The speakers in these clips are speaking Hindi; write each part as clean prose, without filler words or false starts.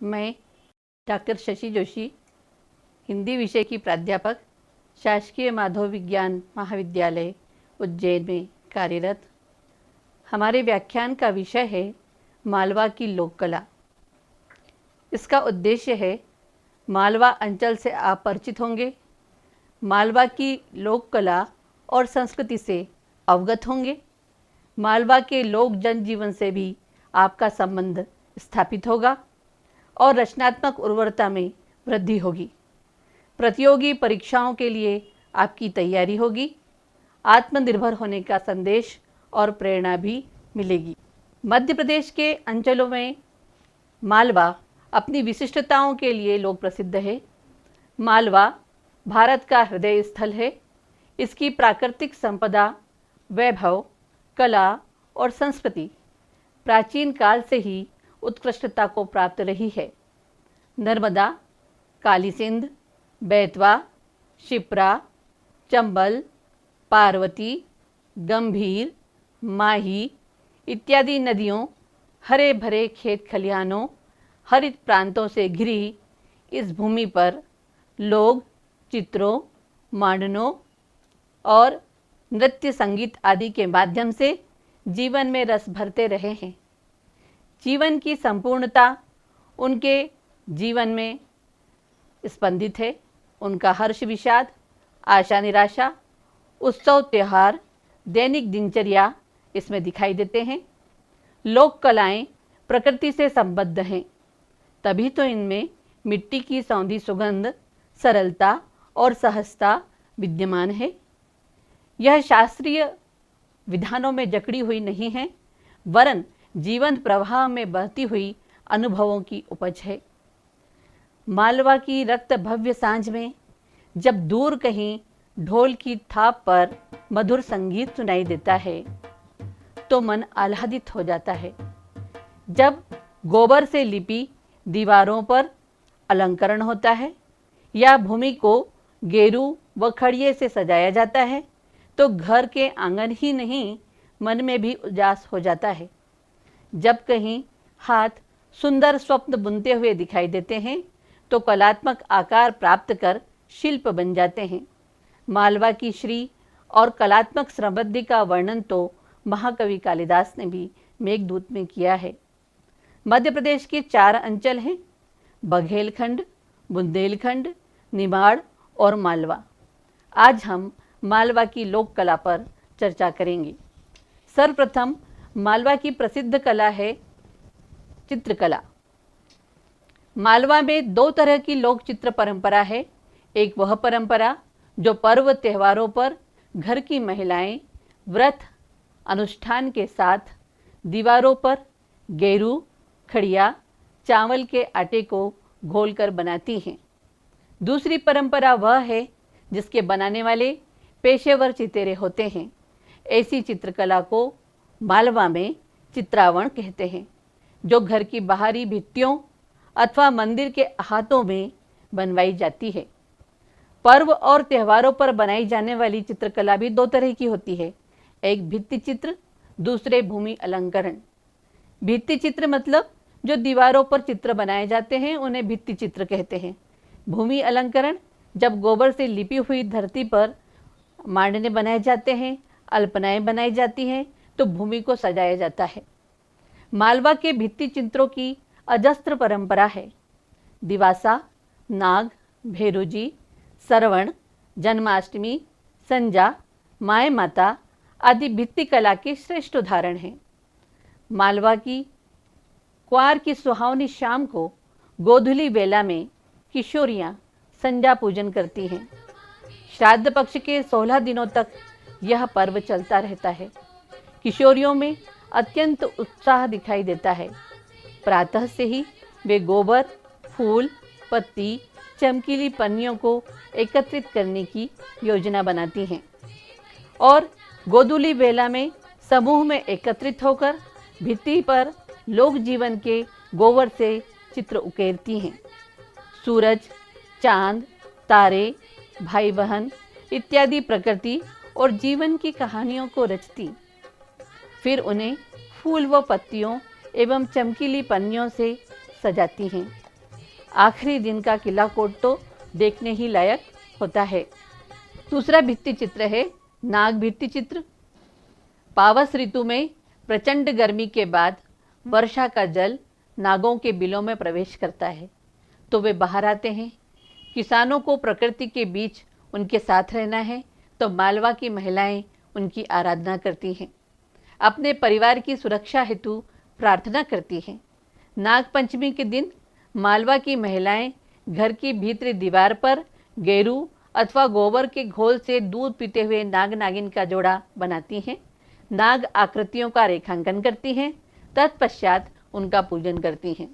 मैं डॉक्टर शशि जोशी, हिंदी विषय की प्राध्यापक, शासकीय माधव विज्ञान महाविद्यालय उज्जैन में कार्यरत। हमारे व्याख्यान का विषय है मालवा की लोक कला। इसका उद्देश्य है मालवा अंचल से आप परिचित होंगे, मालवा की लोक कला और संस्कृति से अवगत होंगे, मालवा के लोक जनजीवन से भी आपका संबंध स्थापित होगा और रचनात्मक उर्वरता में वृद्धि होगी। प्रतियोगी परीक्षाओं के लिए आपकी तैयारी होगी, आत्मनिर्भर होने का संदेश और प्रेरणा भी मिलेगी। मध्य प्रदेश के अंचलों में मालवा अपनी विशिष्टताओं के लिए लोक प्रसिद्ध है। मालवा भारत का हृदय स्थल है। इसकी प्राकृतिक संपदा, वैभव, कला और संस्कृति प्राचीन काल से ही उत्कृष्टता को प्राप्त रही है। नर्मदा, काली सिंध, बेतवा, शिप्रा, चंबल, पार्वती, गंभीर, माही इत्यादि नदियों, हरे भरे खेत खलिहानों, हरित प्रांतों से घिरी इस भूमि पर लोग चित्रों, मांडनों और नृत्य संगीत आदि के माध्यम से जीवन में रस भरते रहे हैं। जीवन की संपूर्णता उनके जीवन में स्पंदित है। उनका हर्ष विषाद, आशा निराशा, उत्सव त्यौहार, दैनिक दिनचर्या इसमें दिखाई देते हैं। लोक कलाएं प्रकृति से संबद्ध हैं, तभी तो इनमें मिट्टी की सौंधी सुगंध, सरलता और सहजता विद्यमान है। यह शास्त्रीय विधानों में जकड़ी हुई नहीं है, वरन जीवंत प्रवाह में बहती हुई अनुभवों की उपज है। मालवा की रक्त भव्य सांझ में जब दूर कहीं ढोल की थाप पर मधुर संगीत सुनाई देता है तो मन आह्लादित हो जाता है। जब गोबर से लिपी दीवारों पर अलंकरण होता है या भूमि को गेरू व खड़िए से सजाया जाता है तो घर के आंगन ही नहीं, मन में भी उजास हो जाता है। जब कहीं हाथ सुंदर स्वप्न बुनते हुए दिखाई देते हैं तो कलात्मक आकार प्राप्त कर शिल्प बन जाते हैं। मालवा की श्री और कलात्मक समृद्धि का वर्णन तो महाकवि कालिदास ने भी मेघदूत में किया है। मध्य प्रदेश के 4 अंचल हैं: बघेलखंड, बुंदेलखंड, निमाड़ और मालवा। आज हम मालवा की लोक कला पर चर्चा करेंगे। सर्वप्रथम मालवा की प्रसिद्ध कला है चित्रकला। मालवा में 2 तरह की लोक चित्र परंपरा है। एक वह परंपरा जो पर्व त्योहारों पर घर की महिलाएं व्रत अनुष्ठान के साथ दीवारों पर गेरू, खड़िया, चावल के आटे को घोलकर बनाती हैं। दूसरी परंपरा वह है जिसके बनाने वाले पेशेवर चितेरे होते हैं। ऐसी चित्रकला को मालवा में चित्रावण कहते हैं, जो घर की बाहरी भित्तियों अथवा मंदिर के अहातों में बनवाई जाती है। पर्व और त्योहारों पर बनाई जाने वाली चित्रकला भी 2 तरह की होती है, एक भित्ति चित्र, दूसरे भूमि अलंकरण। भित्ति चित्र मतलब जो दीवारों पर चित्र बनाए जाते हैं उन्हें भित्ति चित्र कहते हैं। भूमि अलंकरण जब गोबर से लिपी हुई धरती पर मांडने बनाए जाते हैं, अल्पनाएं बनाई जाती हैं तो भूमि को सजाया जाता है। मालवा के भित्ति चित्रों की अजस्त्र परंपरा है। दिवासा, नाग, भेरुजी, सरवण, जन्माष्टमी, संजा, माय माता आदि भित्ति कला के श्रेष्ठ उदाहरण हैं। मालवा की क्वार की सुहावनी शाम को गोधूली बेला में किशोरियां संजा पूजन करती हैं। श्राद्ध पक्ष के 16 दिनों तक यह पर्व चलता रहता है। किशोरियों में अत्यंत उत्साह दिखाई देता है। प्रातः से ही वे गोबर, फूल, पत्ती, चमकीली पन्नियों को एकत्रित करने की योजना बनाती हैं और गोधूली बेला में समूह में एकत्रित होकर भित्ति पर लोक जीवन के गोबर से चित्र उकेरती हैं। सूरज, चांद, तारे, भाई बहन इत्यादि प्रकृति और जीवन की कहानियों को रचती, फिर उन्हें फूल व पत्तियों एवं चमकीली पन्नियों से सजाती हैं। आखिरी दिन का किला कोट तो देखने ही लायक होता है। दूसरा भित्ति चित्र है नाग भित्ति चित्र। पावस ऋतु में प्रचंड गर्मी के बाद वर्षा का जल नागों के बिलों में प्रवेश करता है तो वे बाहर आते हैं। किसानों को प्रकृति के बीच उनके साथ रहना है तो मालवा की महिलाएं उनकी आराधना करती हैं, अपने परिवार की सुरक्षा हेतु प्रार्थना करती हैं। नाग पंचमी के दिन मालवा की महिलाएं घर की भीतरी दीवार पर गेरू अथवा गोबर के घोल से दूध पीते हुए नाग नागिन का जोड़ा बनाती हैं, नाग आकृतियों का रेखांकन करती हैं, तत्पश्चात उनका पूजन करती हैं।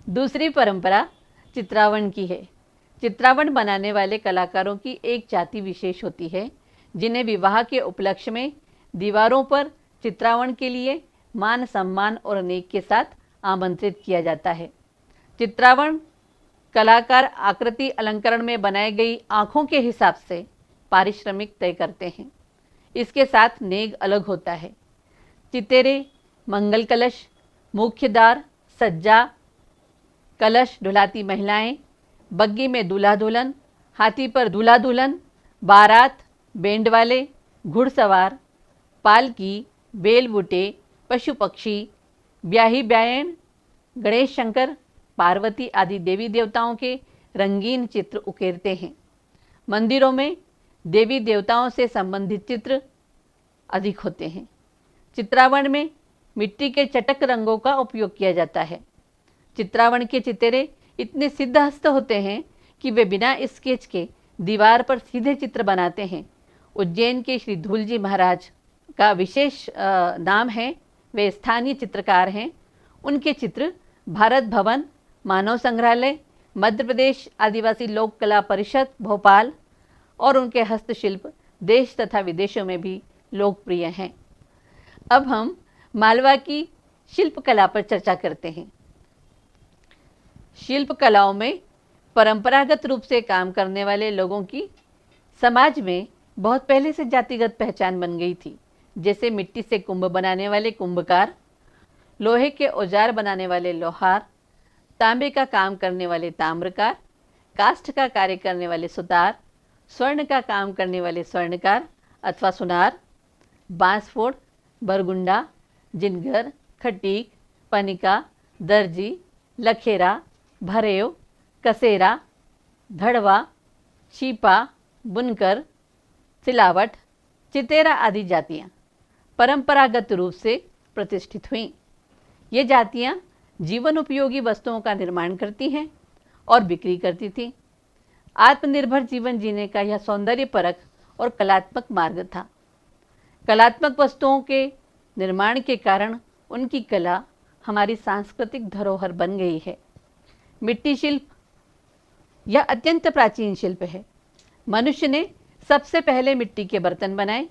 दूसरी परंपरा चित्रावण की है। चित्रावण बनाने वाले कलाकारों की एक जाति विशेष होती है जिन्हें विवाह के उपलक्ष्य में दीवारों पर चित्रावण के लिए मान सम्मान और नेक के साथ आमंत्रित किया जाता है। चित्रावण कलाकार आकृति अलंकरण में बनाई गई आँखों के हिसाब से पारिश्रमिक तय करते हैं। इसके साथ नेग अलग होता है। चितेरे, मंगल कलश, मुख्य द्वार, सज्जा, कलश ढुलाती महिलाएं, बग्गी में दूल्हा दुल्हन, हाथी पर दूल्हा दुल्हन, बारात, बैंड वाले, घुड़सवार, पालकी, बेलबूटे, पशु पक्षी, ब्याही ब्यायन, गणेश शंकर, पार्वती आदि देवी देवताओं के रंगीन चित्र उकेरते हैं। मंदिरों में देवी देवताओं से संबंधित चित्र अधिक होते हैं। चित्रावण में मिट्टी के चटक रंगों का उपयोग किया जाता है। चित्रावण के चितेरे इतने सिद्धहस्त होते हैं कि वे बिना स्केच के दीवार पर सीधे चित्र बनाते हैं। उज्जैन के श्री धूलजी महाराज का विशेष नाम है, वे स्थानीय चित्रकार हैं। उनके चित्र भारत भवन, मानव संग्रहालय, मध्य प्रदेश आदिवासी लोक कला परिषद भोपाल और उनके हस्तशिल्प देश तथा विदेशों में भी लोकप्रिय हैं। अब हम मालवा की शिल्पकला पर चर्चा करते हैं। शिल्प कलाओं में परंपरागत रूप से काम करने वाले लोगों की समाज में बहुत पहले से जातिगत पहचान बन गई थी। जैसे मिट्टी से कुंभ बनाने वाले कुंभकार, लोहे के औजार बनाने वाले लोहार, तांबे का काम करने वाले ताम्रकार, काष्ठ का कार्य करने वाले सुतार, स्वर्ण का काम करने वाले स्वर्णकार अथवा सुनार, बांसफोड़, बरगुंडा, जिनगर, खटीक, पनिका, दर्जी, लखेरा, भरेव, कसेरा, धड़वा, छीपा, बुनकर, सिलावट, चितेरा आदि जातियाँ परंपरागत रूप से प्रतिष्ठित हुईं। ये जातियाँ जीवन उपयोगी वस्तुओं का निर्माण करती हैं और बिक्री करती थीं। आत्मनिर्भर जीवन जीने का यह सौंदर्यपरक और कलात्मक मार्ग था। कलात्मक वस्तुओं के निर्माण के कारण उनकी कला हमारी सांस्कृतिक धरोहर बन गई है। मिट्टी शिल्प यह अत्यंत प्राचीन शिल्प है। मनुष्य ने सबसे पहले मिट्टी के बर्तन बनाए।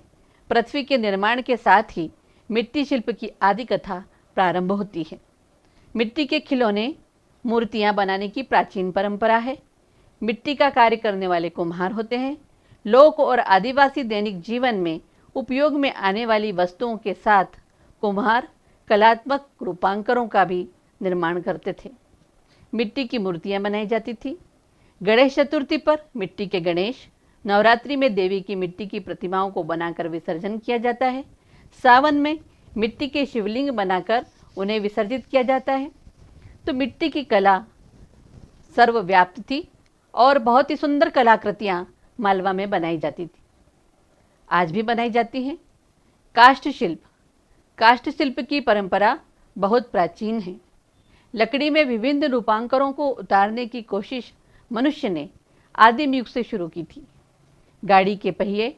पृथ्वी के निर्माण के साथ ही मिट्टी शिल्प की आदि कथा प्रारंभ होती है। मिट्टी के खिलौने, मूर्तियां बनाने की प्राचीन परंपरा है। मिट्टी का कार्य करने वाले कुम्हार होते हैं। लोक और आदिवासी दैनिक जीवन में उपयोग में आने वाली वस्तुओं के साथ कुम्हार कलात्मक रूपांकनों का भी निर्माण करते थे। मिट्टी की मूर्तियां बनाई जाती थी। गणेश चतुर्थी पर मिट्टी के गणेश, नवरात्रि में देवी की मिट्टी की प्रतिमाओं को बनाकर विसर्जन किया जाता है। सावन में मिट्टी के शिवलिंग बनाकर उन्हें विसर्जित किया जाता है। तो मिट्टी की कला सर्वव्याप्त थी और बहुत ही सुंदर कलाकृतियाँ मालवा में बनाई जाती थी, आज भी बनाई जाती हैं। काष्ठ शिल्प, काष्ठ शिल्प की परंपरा बहुत प्राचीन है। लकड़ी में विभिन्न रूपांकनों को उतारने की कोशिश मनुष्य ने आदिम युग से शुरू की थी। गाड़ी के पहिए,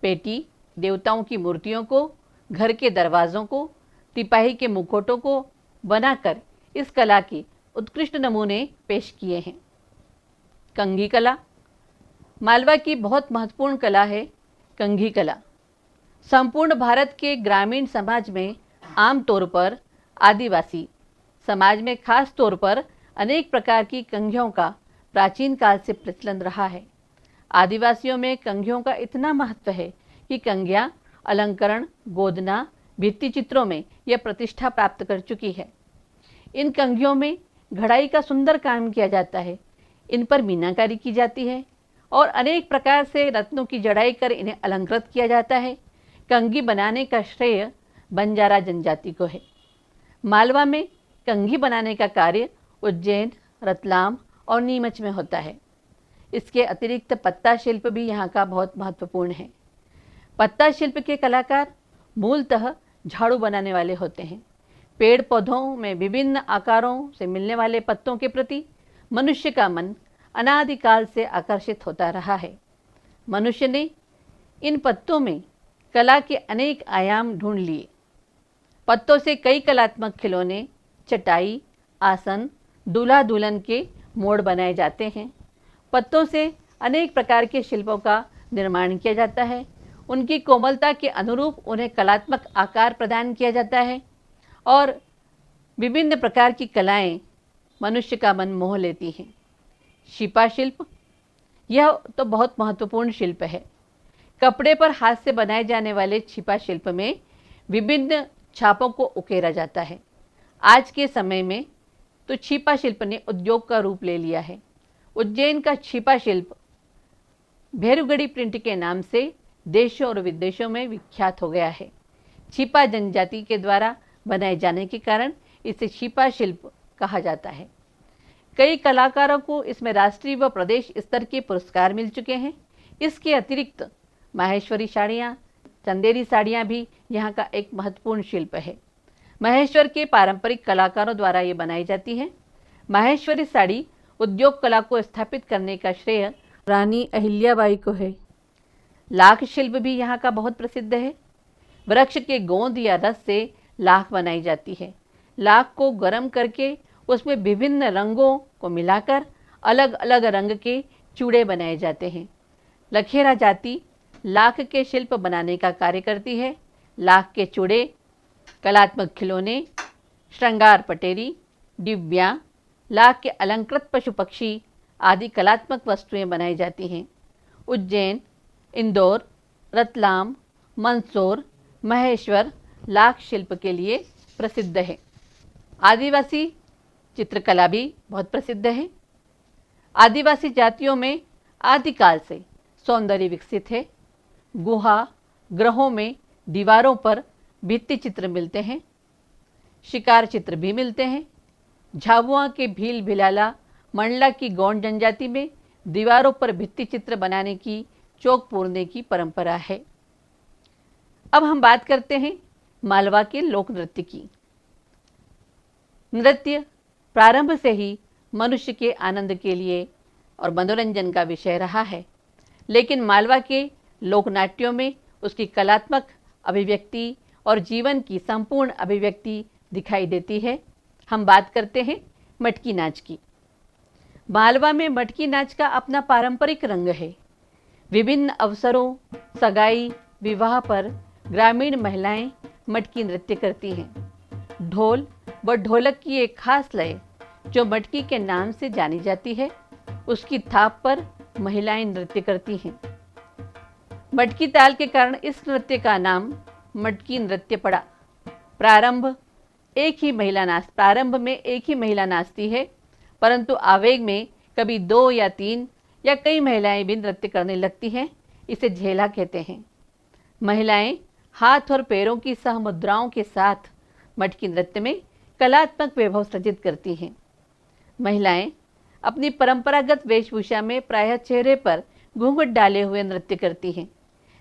पेटी, देवताओं की मूर्तियों को, घर के दरवाज़ों को, तिपाही के मुखौटों को बनाकर इस कला के उत्कृष्ट नमूने पेश किए हैं। कंघी कला मालवा की बहुत महत्वपूर्ण कला है। कंघी कला संपूर्ण भारत के ग्रामीण समाज में आमतौर पर, आदिवासी समाज में खास तौर पर अनेक प्रकार की कंघियों का प्राचीन काल से प्रचलन रहा है। आदिवासियों में कंघियों का इतना महत्व है कि कंघियाँ अलंकरण, गोदना, भित्ति चित्रों में यह प्रतिष्ठा प्राप्त कर चुकी है। इन कंघियों में घड़ाई का सुंदर काम किया जाता है। इन पर मीनाकारी की जाती है और अनेक प्रकार से रत्नों की जड़ाई कर इन्हें अलंकृत किया जाता है। कंघी बनाने का श्रेय बंजारा जनजाति को है। मालवा में कंघी बनाने का कार्य उज्जैन, रतलाम और नीमच में होता है। इसके अतिरिक्त पत्ता शिल्प भी यहाँ का बहुत महत्वपूर्ण है। पत्ता शिल्प के कलाकार मूलतः झाड़ू बनाने वाले होते हैं। पेड़ पौधों में विभिन्न आकारों से मिलने वाले पत्तों के प्रति मनुष्य का मन अनादिकाल से आकर्षित होता रहा है। मनुष्य ने इन पत्तों में कला के अनेक आयाम ढूंढ लिए। पत्तों से कई कलात्मक खिलौने, चटाई, आसन, दूल्हा दुल्हन के मोड़ बनाए जाते हैं। पत्तों से अनेक प्रकार के शिल्पों का निर्माण किया जाता है। उनकी कोमलता के अनुरूप उन्हें कलात्मक आकार प्रदान किया जाता है और विभिन्न प्रकार की कलाएं मनुष्य का मन मोह लेती हैं। शिपा शिल्प, यह तो बहुत महत्वपूर्ण शिल्प है। कपड़े पर हाथ से बनाए जाने वाले छिपा शिल्प में विभिन्न छापों को उकेरा जाता है। आज के समय में तो छिपा शिल्प ने उद्योग का रूप ले लिया है। उज्जैन का छिपा शिल्प भैरवगढ़ी प्रिंट के नाम से देशों और विदेशों में विख्यात हो गया है। छिपा जनजाति के द्वारा बनाए जाने के कारण इसे छिपा शिल्प कहा जाता है। कई कलाकारों को इसमें राष्ट्रीय व प्रदेश स्तर के पुरस्कार मिल चुके हैं। इसके अतिरिक्त माहेश्वरी साड़ियाँ, चंदेरी साड़ियाँ भी यहाँ का एक महत्वपूर्ण शिल्प है। महेश्वर के पारंपरिक कलाकारों द्वारा ये बनाई जाती हैं। माहेश्वरी साड़ी उद्योग कला को स्थापित करने का श्रेय रानी अहिल्याबाई को है। लाख शिल्प भी यहाँ का बहुत प्रसिद्ध है। वृक्ष के गोंद या रस से लाख बनाई जाती है। लाख को गर्म करके उसमें विभिन्न रंगों को मिलाकर अलग अलग रंग के चूड़े बनाए जाते हैं। लखेरा जाति लाख के शिल्प बनाने का कार्य करती है। लाख के चूड़े, कलात्मक खिलौने, श्रृंगार पटेरी, डिब्बियाँ, लाख के अलंकृत पशु पक्षी आदि कलात्मक वस्तुएं बनाई जाती हैं। उज्जैन, इंदौर, रतलाम, मंदसौर, महेश्वर लाख शिल्प के लिए प्रसिद्ध है। आदिवासी चित्रकला भी बहुत प्रसिद्ध है। आदिवासी जातियों में आदिकाल से सौंदर्य विकसित है। गुहा, ग्रहों में दीवारों पर भित्ति चित्र मिलते हैं। शिकार चित्र भी मिलते हैं। झाबुआ के भील भिलाला, मंडला की गौंड जनजाति में दीवारों पर भित्ति चित्र बनाने की, चौक पूरने की परंपरा है। अब हम बात करते हैं मालवा के लोक नृत्य की। नृत्य प्रारंभ से ही मनुष्य के आनंद के लिए और मनोरंजन का विषय रहा है, लेकिन मालवा के लोकनाट्यों में उसकी कलात्मक अभिव्यक्ति और जीवन की संपूर्ण अभिव्यक्ति दिखाई देती है। हम बात करते हैं मटकी नाच की। मालवा में मटकी नाच का अपना पारंपरिक रंग है। विभिन्न अवसरों, सगाई, विवाह पर ग्रामीण महिलाएं मटकी नृत्य करती हैं। ढोल व ढोलक की एक खास लय जो मटकी के नाम से जानी जाती है, उसकी थाप पर महिलाएं नृत्य करती हैं। मटकी ताल के कारण इस नृत्य का नाम मटकी नृत्य पड़ा। प्रारंभ में एक ही महिला नाचती है, परंतु आवेग में कभी 2 या 3 या कई महिलाएं भी नृत्य करने लगती हैं। इसे झेला कहते हैं। महिलाएं हाथ और पैरों की सहमुद्राओं के साथ मटकी नृत्य में कलात्मक वैभव सृजित करती हैं। महिलाएं अपनी परंपरागत वेशभूषा में प्रायः चेहरे पर घूंघट डाले हुए नृत्य करती हैं।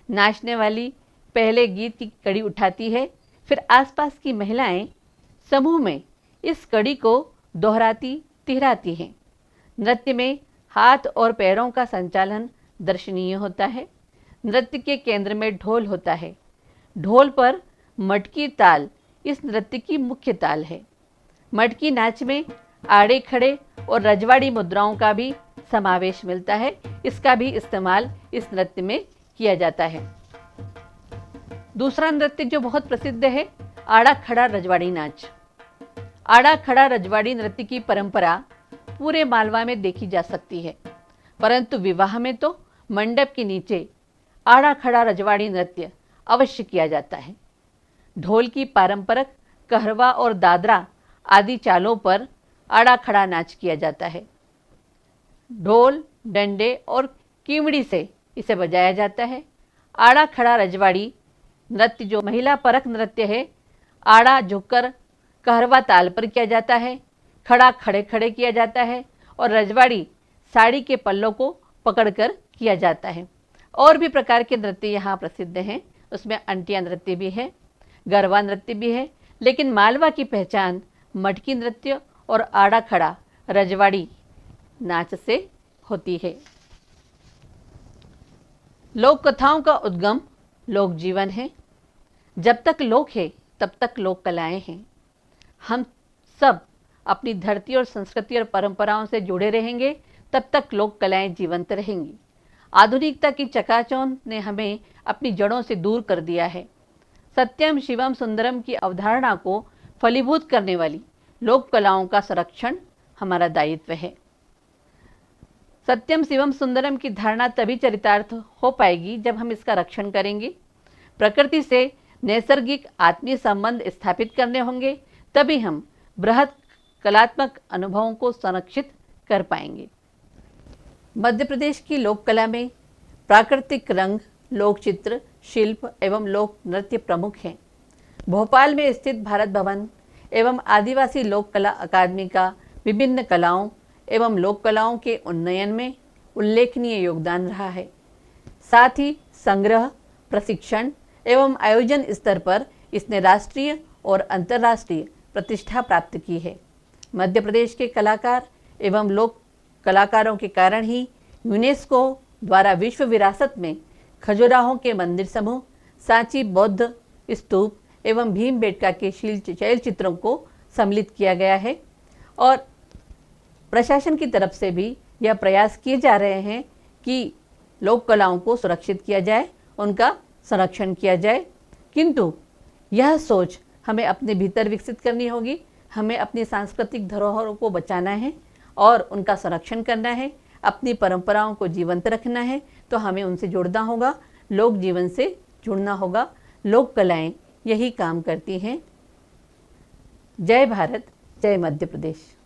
नाचने वाली पहले गीत की कड़ी उठाती है, फिर आसपास की महिलाएं समूह में इस कड़ी को दोहराती तिहराती हैं। नृत्य में हाथ और पैरों का संचालन दर्शनीय होता है। नृत्य के केंद्र में ढोल होता है। ढोल पर मटकी ताल इस नृत्य की मुख्य ताल है। मटकी नाच में आड़े खड़े और रजवाड़ी मुद्राओं का भी समावेश मिलता है। इसका भी इस्तेमाल इस नृत्य में किया जाता है। दूसरा नृत्य जो बहुत प्रसिद्ध है, आड़ा खड़ा रजवाड़ी नाच। आड़ा खड़ा रजवाड़ी नृत्य की परंपरा पूरे मालवा में देखी जा सकती है, परंतु विवाह में तो मंडप के नीचे आड़ा खड़ा रजवाड़ी नृत्य अवश्य किया जाता है। ढोल की पारंपरिक कहरवा और दादरा आदि चालों पर आड़ा खड़ा नाच किया जाता है। ढोल, डंडे और कीमड़ी से इसे बजाया जाता है। आड़ा खड़ा रजवाड़ी नृत्य जो महिला परक नृत्य है, आड़ा झुककर कहरवा ताल पर किया जाता है, खड़ा खड़े खड़े किया जाता है और रजवाड़ी साड़ी के पल्लों को पकड़कर किया जाता है। और भी प्रकार के नृत्य यहाँ प्रसिद्ध हैं, उसमें अंटिया नृत्य भी है, गरबा नृत्य भी है, लेकिन मालवा की पहचान मटकी नृत्य और आड़ा खड़ा रजवाड़ी नाच से होती है। लोक कथाओं का उद्गम लोक जीवन है। जब तक लोक है तब तक लोक कलाएं हैं। हम सब अपनी धरती और संस्कृति और परंपराओं से जुड़े रहेंगे तब तक लोक कलाएं जीवंत रहेंगी। आधुनिकता की चकाचौंध ने हमें अपनी जड़ों से दूर कर दिया है। सत्यम शिवम सुंदरम की अवधारणा को फलीभूत करने वाली लोक कलाओं का संरक्षण हमारा दायित्व है। सत्यम शिवम सुंदरम की धारणा तभी चरितार्थ हो पाएगी जब हम इसका रक्षण करेंगे। प्रकृति से नैसर्गिक आत्मीय संबंध स्थापित करने होंगे, तभी हम बृहत कलात्मक अनुभवों को संरक्षित कर पाएंगे। मध्य प्रदेश की लोक कला में प्राकृतिक रंग, लोक चित्र, शिल्प एवं लोक नृत्य प्रमुख हैं। भोपाल में स्थित भारत भवन एवं आदिवासी लोक कला अकादमी का विभिन्न कलाओं एवं लोक कलाओं के उन्नयन में उल्लेखनीय योगदान रहा है। साथ ही संग्रह, प्रशिक्षण एवं आयोजन स्तर पर इसने राष्ट्रीय और अंतर्राष्ट्रीय प्रतिष्ठा प्राप्त की है। मध्य प्रदेश के कलाकार एवं लोक कलाकारों के कारण ही यूनेस्को द्वारा विश्व विरासत में खजुराहो के मंदिर समूह, सांची बौद्ध स्तूप एवं भीमबेटका के शैल चित्रों को सम्मिलित किया गया है। और प्रशासन की तरफ से भी यह प्रयास किए जा रहे हैं कि लोक कलाओं को सुरक्षित किया जाए, उनका संरक्षण किया जाए। किंतु यह सोच हमें अपने भीतर विकसित करनी होगी। हमें अपनी सांस्कृतिक धरोहरों को बचाना है और उनका संरक्षण करना है, अपनी परंपराओं को जीवंत रखना है, तो हमें उनसे जुड़ना होगा, लोक जीवन से जुड़ना होगा। लोक कलाएं यही काम करती हैं। जय भारत, जय मध्य प्रदेश।